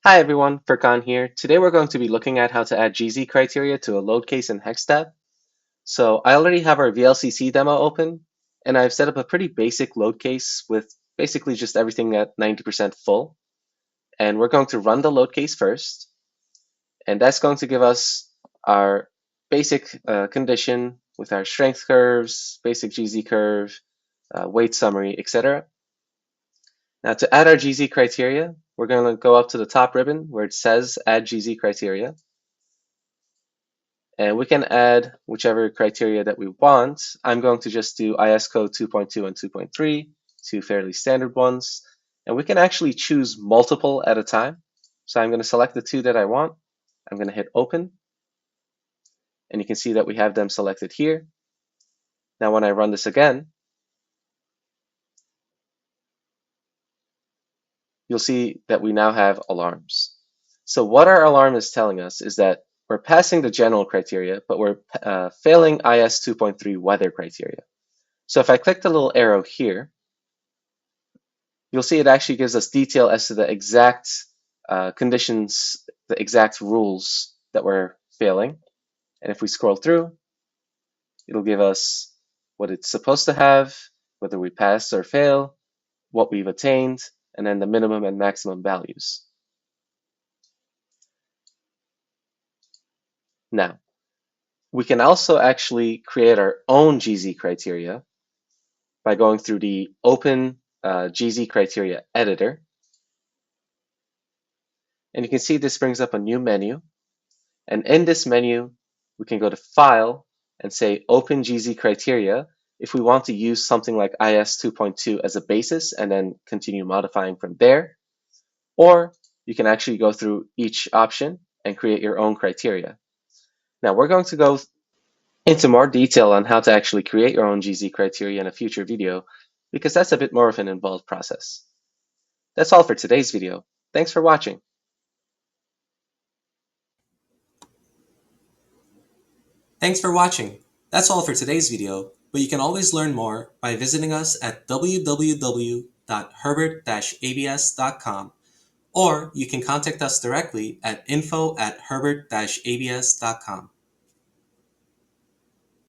Hi everyone, Furkan here. Today we're going to be looking at how to add GZ criteria to a load case in HECSTAB. So I already have our VLCC demo open, and I've set up a pretty basic load case with basically just everything at 90% full. And we're going to run the load case first, and that's going to give us our basic condition with our strength curves, basic GZ curve, weight summary, etc. Now to add our GZ criteria, we're going to go up to the top ribbon where it says Add GZ Criteria. And we can add whichever criteria that we want. I'm going to just do IS code 2.2 and 2.3, two fairly standard ones. And we can actually choose multiple at a time. So I'm going to select the two that I want. I'm going to hit open. And you can see that we have them selected here. Now when I run this again, you'll see that we now have alarms. So what our alarm is telling us is that we're passing the general criteria, but we're failing IS 2.3 weather criteria. So if I click the little arrow here, you'll see it actually gives us detail as to the exact conditions, the exact rules that we're failing. And if we scroll through, it'll give us what it's supposed to have, whether we pass or fail, what we've attained, and then the minimum and maximum values. Now, we can also actually create our own GZ criteria by going through the Open GZ Criteria Editor. And you can see this brings up a new menu. And in this menu, we can go to File and say Open GZ Criteria if we want to use something like IS 2.2 as a basis and then continue modifying from there. Or you can actually go through each option and create your own criteria. Now we're going to go into more detail on how to actually create your own GZ criteria in a future video because that's a bit more of an involved process. That's all for today's video. Thanks for watching. Thanks for watching. That's all for today's video, but you can always learn more by visiting us at www.herbert-abs.com, or you can contact us directly at info@herbert-abs.com.